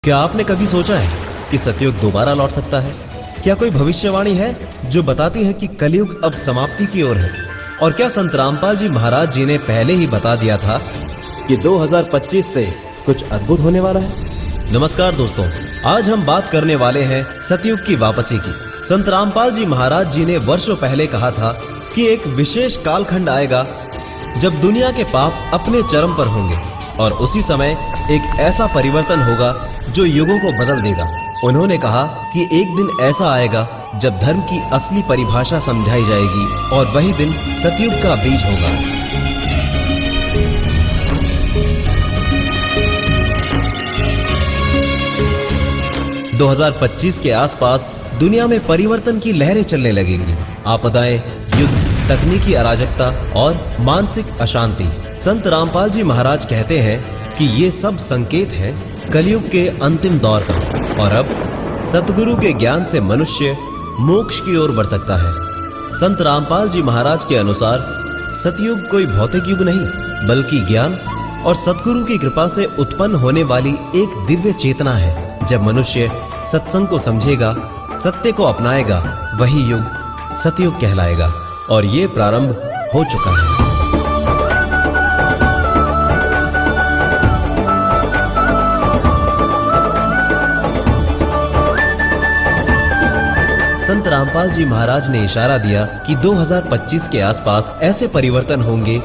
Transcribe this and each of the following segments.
क्या आपने कभी सोचा है कि सतयुग दोबारा लौट सकता है? क्या कोई भविष्यवाणी है जो बताती है कि कलयुग अब समाप्ति की ओर है? और क्या संत रामपाल जी महाराज जी ने पहले ही बता दिया था कि 2025 से कुछ अद्भुत होने वाला है? नमस्कार दोस्तों, आज हम बात करने वाले हैं सतयुग की वापसी की। संत रामपाल जी महाराज जी ने वर्षों पहले कहा था कि एक विशेष कालखंड आएगा जब दुनिया के पाप अपने चरम पर होंगे और उसी समय एक ऐसा परिवर्तन होगा जो युगों को बदल देगा। उन्होंने कहा कि एक दिन ऐसा आएगा जब धर्म की असली परिभाषा समझाई जाएगी और वही दिन सतयुग का बीज होगा। दो 2025 के आसपास दुनिया में परिवर्तन की लहरें चलने लगेंगी। आपदाएं, युद्ध, तकनीकी अराजकता और मानसिक अशांति। संत रामपाल जी महाराज कहते हैं कि ये सब संकेत हैं कलयुग के अंतिम दौर का और अब सतगुरु के ज्ञान से मनुष्य मोक्ष की ओर बढ़ सकता है। संत रामपाल जी महाराज के अनुसार सतयुग कोई भौतिक युग नहीं बल्कि ज्ञान और सतगुरु की कृपा से उत्पन्न होने वाली एक दिव्य चेतना है। जब मनुष्य सत्संग को समझेगा, सत्य को अपनाएगा, वही युग सतयुग कहलाएगा और ये प्रारंभ हो चुका है। संत रामपाल जी महाराज ने इशारा दिया कि 2025 के आसपास ऐसे परिवर्तन होंगे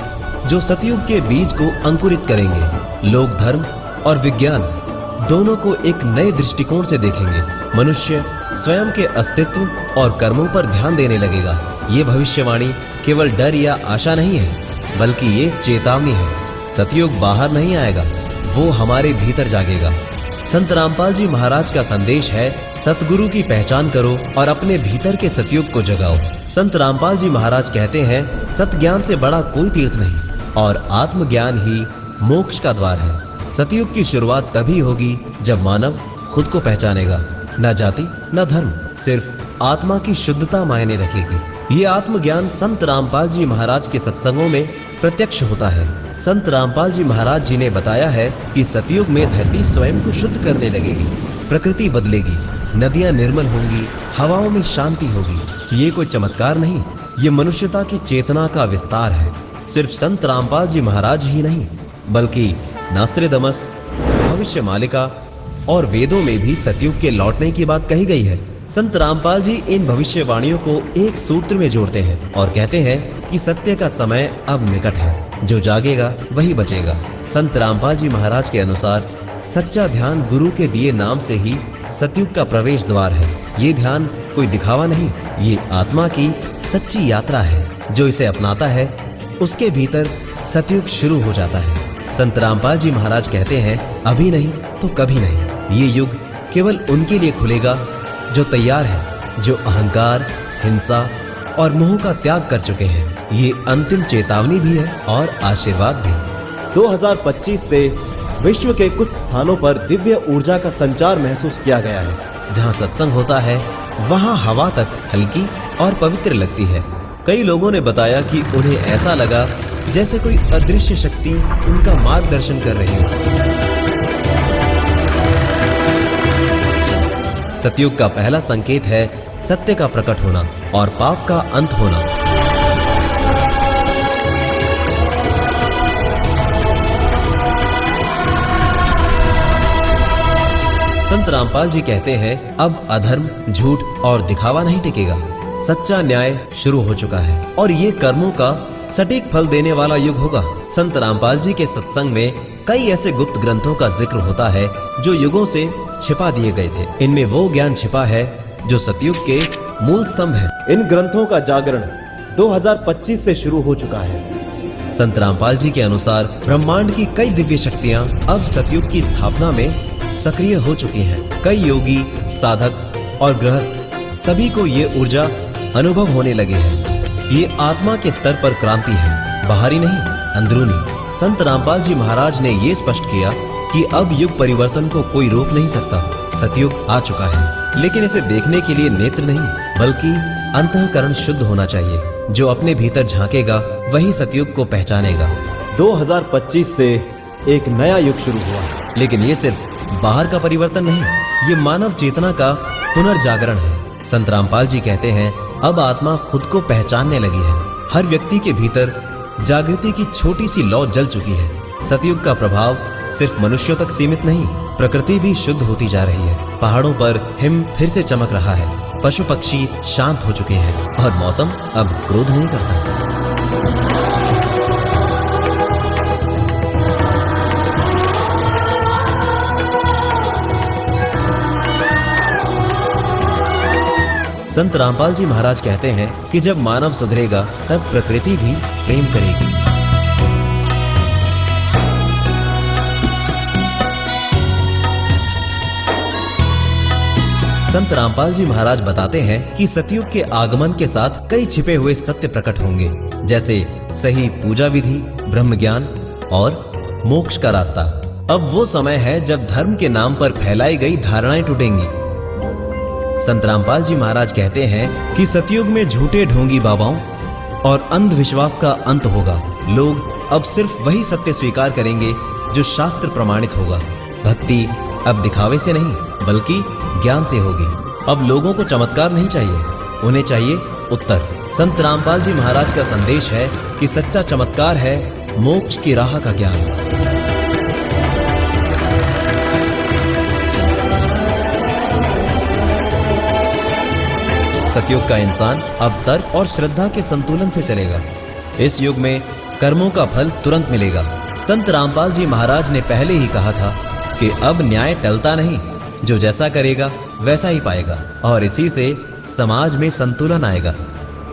जो सतयुग के बीज को अंकुरित करेंगे। लोग धर्म और विज्ञान दोनों को एक नए दृष्टिकोण से देखेंगे। मनुष्य स्वयं के अस्तित्व और कर्मों पर ध्यान देने लगेगा। ये भविष्यवाणी केवल डर या आशा नहीं है बल्कि ये चेतावनी है। सतयुग बाहर नहीं आएगा, वो हमारे भीतर जागेगा। संत रामपाल जी महाराज का संदेश है, सतगुरु की पहचान करो और अपने भीतर के सतयुग को जगाओ। संत रामपाल जी महाराज कहते हैं, सत ज्ञान से बड़ा कोई तीर्थ नहीं और आत्मज्ञान ही मोक्ष का द्वार है। सतयुग की शुरुआत तभी होगी जब मानव खुद को पहचानेगा। न जाति न धर्म, सिर्फ आत्मा की शुद्धता मायने रखेगी। ये आत्मज्ञान संत रामपाल जी महाराज के सत्संगों में प्रत्यक्ष होता है। संत रामपाल जी महाराज जी ने बताया है कि सतयुग में धरती स्वयं को शुद्ध करने लगेगी, प्रकृति बदलेगी, नदियां निर्मल होंगी, हवाओं में शांति होगी। ये कोई चमत्कार नहीं, ये मनुष्यता की चेतना का विस्तार है। सिर्फ संत रामपाल जी महाराज ही नहीं बल्कि नास्त्रेदमस, भविष्य मालिका और वेदों में भी सतयुग के लौटने की बात कही गई है। संत रामपाल जी इन भविष्यवाणियों को एक सूत्र में जोड़ते हैं और कहते हैं कि सत्य का समय अब निकट है, जो जागेगा वही बचेगा। संत रामपाल जी महाराज के अनुसार सच्चा ध्यान गुरु के दिए नाम से ही सतयुग का प्रवेश द्वार है। ये ध्यान कोई दिखावा नहीं, ये आत्मा की सच्ची यात्रा है। जो इसे अपनाता है उसके भीतर सतयुग शुरू हो जाता है। संत रामपाल जी महाराज कहते हैं, अभी नहीं तो कभी नहीं। ये युग केवल उनके लिए खुलेगा जो तैयार है, जो अहंकार, हिंसा और मोह का त्याग कर चुके हैं। ये अंतिम चेतावनी भी है और आशीर्वाद भी। 2025 से विश्व के कुछ स्थानों पर दिव्य ऊर्जा का संचार महसूस किया गया है। जहां सत्संग होता है वहां हवा तक हल्की और पवित्र लगती है। कई लोगों ने बताया कि उन्हें ऐसा लगा जैसे कोई अदृश्य शक्ति उनका मार्गदर्शन कर रही हो। सतयुग का पहला संकेत है सत्य का प्रकट होना और पाप का अंत होना। संत रामपाल जी कहते हैं, अब अधर्म, झूठ और दिखावा नहीं टिकेगा। सच्चा न्याय शुरू हो चुका है और ये कर्मों का सटीक फल देने वाला युग होगा। संत रामपाल जी के सत्संग में कई ऐसे गुप्त ग्रंथों का जिक्र होता है जो युगों से छिपा दिए गए थे। इनमें वो ज्ञान छिपा है जो सतयुग के मूल स्तंभ है। इन ग्रंथों का जागरण 2025 से शुरू हो चुका है। संत रामपाल जी के अनुसार ब्रह्मांड की कई दिव्य शक्तियां अब सतयुग की स्थापना में सक्रिय हो चुकी हैं। कई योगी, साधक और गृहस्थ सभी को ये ऊर्जा अनुभव होने लगे हैं। ये आत्मा के स्तर पर क्रांति है, बाहरी नहीं, अंदरूनी। संत रामपाल जी महाराज ने ये स्पष्ट किया कि अब युग परिवर्तन को कोई रोक नहीं सकता। सतयुग आ चुका है, लेकिन इसे देखने के लिए नेत्र नहीं बल्कि अंतःकरण शुद्ध होना चाहिए। जो अपने भीतर झांकेगा वही सतयुग को पहचानेगा। 2025 से एक नया युग शुरू हुआ, लेकिन ये सिर्फ बाहर का परिवर्तन नहीं, ये मानव चेतना का पुनर्जागरण है। संत रामपाल जी कहते हैं, अब आत्मा खुद को पहचानने लगी है। हर व्यक्ति के भीतर जागृति की छोटी सी लौ जल चुकी है। सतयुग का प्रभाव सिर्फ मनुष्यों तक सीमित नहीं, प्रकृति भी शुद्ध होती जा रही है। पहाड़ों पर हिम फिर से चमक रहा है, पशु पक्षी शांत हो चुके हैं और मौसम अब क्रोध नहीं करता। संत रामपाल जी महाराज कहते हैं कि जब मानव सुधरेगा तब प्रकृति भी प्रेम करेगी। संत रामपाल जी महाराज बताते हैं कि सतयुग के आगमन के साथ कई छिपे हुए सत्य प्रकट होंगे, जैसे सही पूजा विधि, ब्रह्म ज्ञान और मोक्ष का रास्ता। अब वो समय है जब धर्म के नाम पर फैलाई गई धारणाएं टूटेंगी। संत रामपाल जी महाराज कहते हैं कि सतयुग में झूठे ढोंगी बाबाओं और अंधविश्वास का अंत होगा। लोग अब सिर्फ वही सत्य स्वीकार करेंगे जो शास्त्र प्रमाणित होगा। भक्ति अब दिखावे से नहीं बल्कि ज्ञान से होगी। अब लोगों को चमत्कार नहीं चाहिए, उन्हें चाहिए उत्तर। संत रामपाल जी महाराज का संदेश है कि सच्चा चमत्कार है मोक्ष की राह का ज्ञान। सतयुग का इंसान अब तर्क और श्रद्धा के संतुलन से चलेगा। इस युग में कर्मों का फल तुरंत मिलेगा। संत रामपाल जी महाराज ने पहले ही कहा था कि अब न्याय टलता नहीं, जो जैसा करेगा वैसा ही पाएगा, और इसी से समाज में संतुलन आएगा।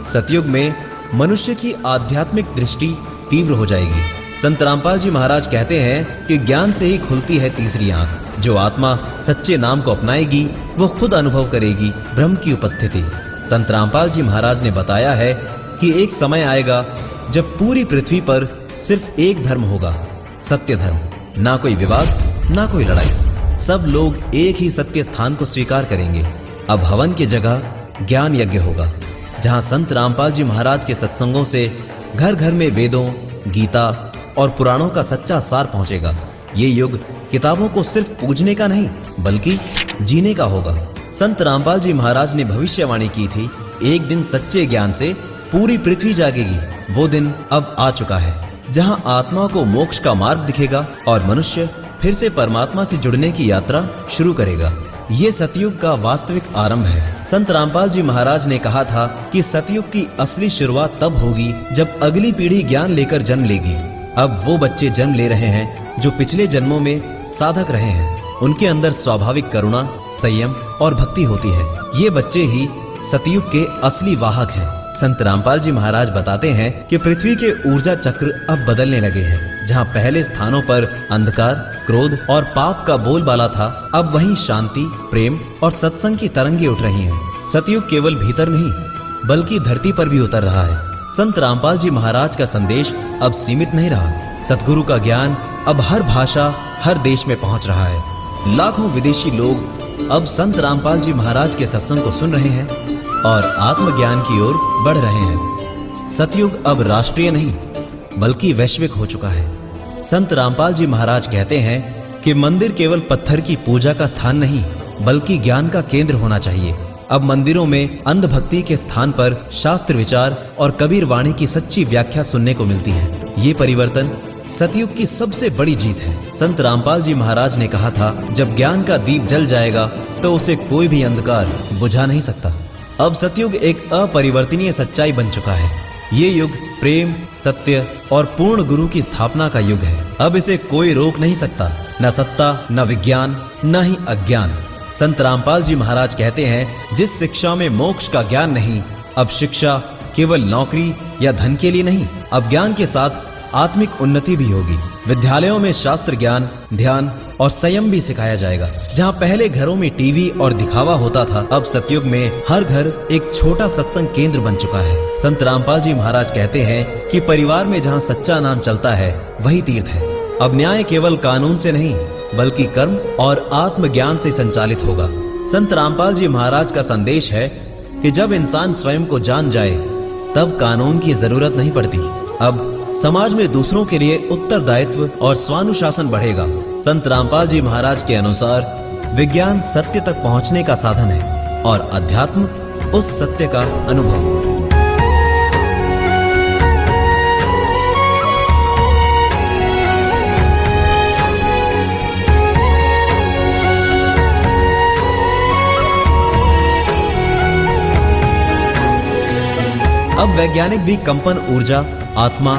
सतयुग में मनुष्य की आध्यात्मिक दृष्टि तीव्र हो जाएगी। संत रामपाल जी महाराज कहते हैं कि ज्ञान से ही खुलती है तीसरी आंख। जो आत्मा सच्चे नाम को अपनाएगी वो खुद अनुभव करेगी ब्रह्म की उपस्थिति। संत रामपाल जी महाराज ने बताया है कि एक समय आएगा जब पूरी पृथ्वी पर सिर्फ एक धर्म होगा, सत्य धर्म। ना कोई विवाद, ना कोई लड़ाई, सब लोग एक ही सत्य स्थान को स्वीकार करेंगे। अब हवन की जगह ज्ञान यज्ञ होगा, जहां संत रामपाल जी महाराज के सत्संगों से घर घर में वेदों, गीता और पुराणों का सच्चा सार पहुंचेगा। ये युग किताबों को सिर्फ पूजने का नहीं बल्कि जीने का होगा। संत रामपाल जी महाराज ने भविष्यवाणी की थी, एक दिन सच्चे ज्ञान से पूरी पृथ्वी जागेगी। वो दिन अब आ चुका है, जहां आत्मा को मोक्ष का मार्ग दिखेगा और मनुष्य फिर से परमात्मा से जुड़ने की यात्रा शुरू करेगा। ये सतयुग का वास्तविक आरंभ है। संत रामपाल जी महाराज ने कहा था कि सतयुग की असली शुरुआत तब होगी जब अगली पीढ़ी ज्ञान लेकर जन्म लेगी। अब वो बच्चे जन्म ले रहे हैं जो पिछले जन्मों में साधक रहे हैं। उनके अंदर स्वाभाविक करुणा, संयम और भक्ति होती है। ये बच्चे ही सतयुग के असली वाहक हैं। संत रामपाल जी महाराज बताते हैं कि पृथ्वी के ऊर्जा चक्र अब बदलने लगे हैं। जहां पहले स्थानों पर अंधकार, क्रोध और पाप का बोलबाला था, अब वहीं शांति, प्रेम और सत्संग की तरंगे उठ रही हैं। सतयुग केवल भीतर नहीं बल्कि धरती पर भी उतर रहा है। संत रामपाल जी महाराज का संदेश अब सीमित नहीं रहा। सतगुरु का ज्ञान अब हर भाषा, हर देश में पहुंच रहा है। लाखों विदेशी लोग अब संत रामपाल जी महाराज के सत्संग को सुन रहे हैं और आत्मज्ञान की ओर बढ़ रहे हैं। सतयुग अब राष्ट्रीय नहीं बल्कि वैश्विक हो चुका है। संत रामपाल जी महाराज कहते हैं कि मंदिर केवल पत्थर की पूजा का स्थान नहीं बल्कि ज्ञान का केंद्र होना चाहिए। अब मंदिरों में अंधभक्ति के स्थान पर शास्त्र विचार और कबीर वाणी की सच्ची व्याख्या सुनने को मिलती है। ये परिवर्तन सतयुग की सबसे बड़ी जीत है। संत रामपाल जी महाराज ने कहा था, जब ज्ञान का दीप जल जाएगा तो उसे कोई भी अंधकार बुझा नहीं सकता। अब सतयुग एक अपरिवर्तनीय सच्चाई बन चुका है। ये युग प्रेम, सत्य और पूर्ण गुरु की स्थापना का युग है। अब इसे कोई रोक नहीं सकता, न सत्ता, न विज्ञान, न ही अज्ञान। संत रामपाल जी महाराज कहते हैं, जिस शिक्षा में मोक्ष का ज्ञान नहीं, अब शिक्षा केवल नौकरी या धन के लिए नहीं, अब ज्ञान के साथ आत्मिक उन्नति भी होगी। विद्यालयों में शास्त्र ज्ञान, ध्यान और संयम भी सिखाया जाएगा। जहां पहले घरों में टीवी और दिखावा होता था, अब सतयुग में हर घर एक छोटा सत्संग केंद्र बन चुका है। संत रामपाल जी महाराज कहते हैं कि परिवार में जहां सच्चा नाम चलता है वही तीर्थ है। अब न्याय केवल कानून से नहीं बल्कि कर्म और आत्मज्ञान से संचालित होगा। संत रामपाल जी महाराज का संदेश है कि जब इंसान स्वयं को जान जाए तब कानून की जरूरत नहीं पड़ती। अब समाज में दूसरों के लिए उत्तरदायित्व और स्वानुशासन बढ़ेगा। संत रामपाल जी महाराज के अनुसार विज्ञान सत्य तक पहुंचने का साधन है और अध्यात्म उस सत्य का अनुभव। अब वैज्ञानिक भी कंपन ऊर्जा, आत्मा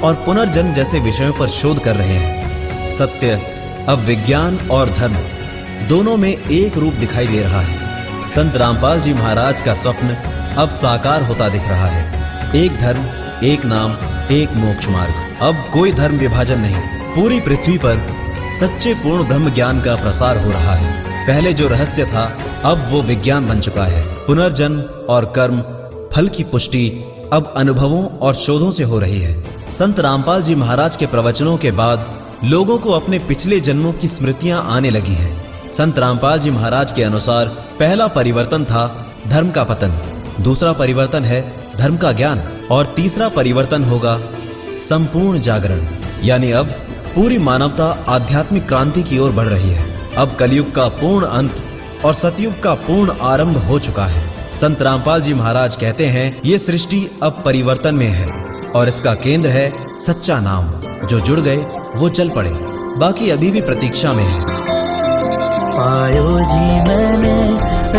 और पुनर्जन्म जैसे विषयों पर शोध कर रहे हैं। सत्य अब विज्ञान और धर्म दोनों में एक रूप दिखाई दे रहा है। संत रामपाल जी महाराज का स्वप्न अब साकार होता दिख रहा है। एक धर्म, एक नाम, एक मोक्ष मार्ग। अब कोई धर्म विभाजन नहीं। पूरी पृथ्वी पर सच्चे पूर्ण ब्रह्म ज्ञान का प्रसार हो रहा है। पहले जो रहस्य था अब वो विज्ञान बन चुका है। पुनर्जन्म और कर्म फल की पुष्टि अब अनुभवों और शोधों से हो रही है। संत रामपाल जी महाराज के प्रवचनों के बाद लोगों को अपने पिछले जन्मों की स्मृतियां आने लगी हैं। संत रामपाल जी महाराज के अनुसार पहला परिवर्तन था धर्म का पतन, दूसरा परिवर्तन है धर्म का ज्ञान और तीसरा परिवर्तन होगा संपूर्ण जागरण। यानी अब पूरी मानवता आध्यात्मिक क्रांति की ओर बढ़ रही है। अब कलयुग का पूर्ण अंत और सतयुग का पूर्ण आरंभ हो चुका है। संत रामपाल जी महाराज कहते हैं ये सृष्टि अब परिवर्तन में है और इसका केंद्र है सच्चा नाम। जो जुड़ गए वो चल पड़े, बाकी अभी भी प्रतीक्षा में है। पायो जी मैंने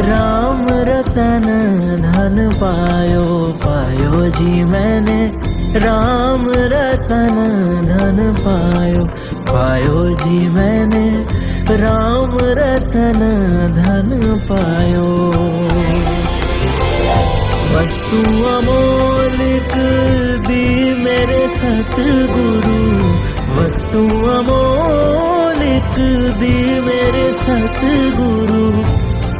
राम रतन धन पायो, पायो जी मैंने राम रतन धन पायो, पायो जी मैंने राम रतन धन पायो। वस्तु अमोलिक दी मेरे सतगुरु, वस्तु अमोलिक दी मेरे सतगुरु,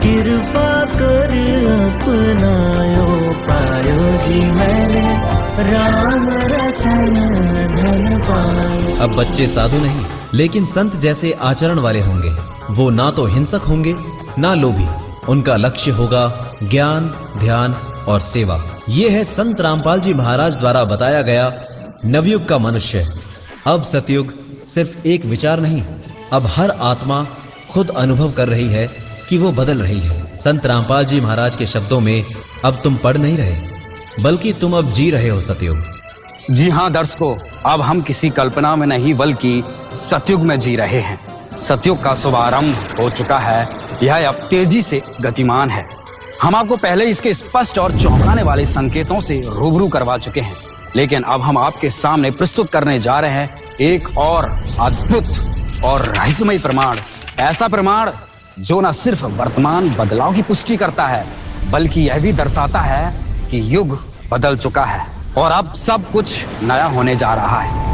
कृपा कर अपनायो, पायो जी मैंने राम रतन धन पायो। अब बच्चे साधु नहीं लेकिन संत जैसे आचरण वाले होंगे। वो ना तो हिंसक होंगे ना लोभी। उनका लक्ष्य होगा ज्ञान, ध्यान और सेवा। ये है संत रामपाल जी महाराज द्वारा बताया गया नवयुग का मनुष्य। अब सतयुग सिर्फ एक विचार नहीं, अब हर आत्मा खुद अनुभव कर रही है कि वो बदल रही है। संत रामपाल जी महाराज के शब्दों में अब तुम पढ़ नहीं रहे बल्कि तुम अब जी रहे हो सतयुग। जी हाँ दर्शकों, अब हम किसी कल्पना में नहीं बल्कि सतयुग में जी रहे हैं। सतयुग का शुभारंभ हो चुका है। यह अब तेजी से गतिमान है। हम आपको पहले इसके स्पष्ट और चौंकाने वाले संकेतों से रूबरू करवा चुके हैं, लेकिन अब हम आपके सामने प्रस्तुत करने जा रहे हैं एक और अद्भुत और रहस्यमय प्रमाण। ऐसा प्रमाण जो न सिर्फ वर्तमान बदलाव की पुष्टि करता है बल्कि यह भी दर्शाता है कि युग बदल चुका है और अब सब कुछ नया होने जा रहा है।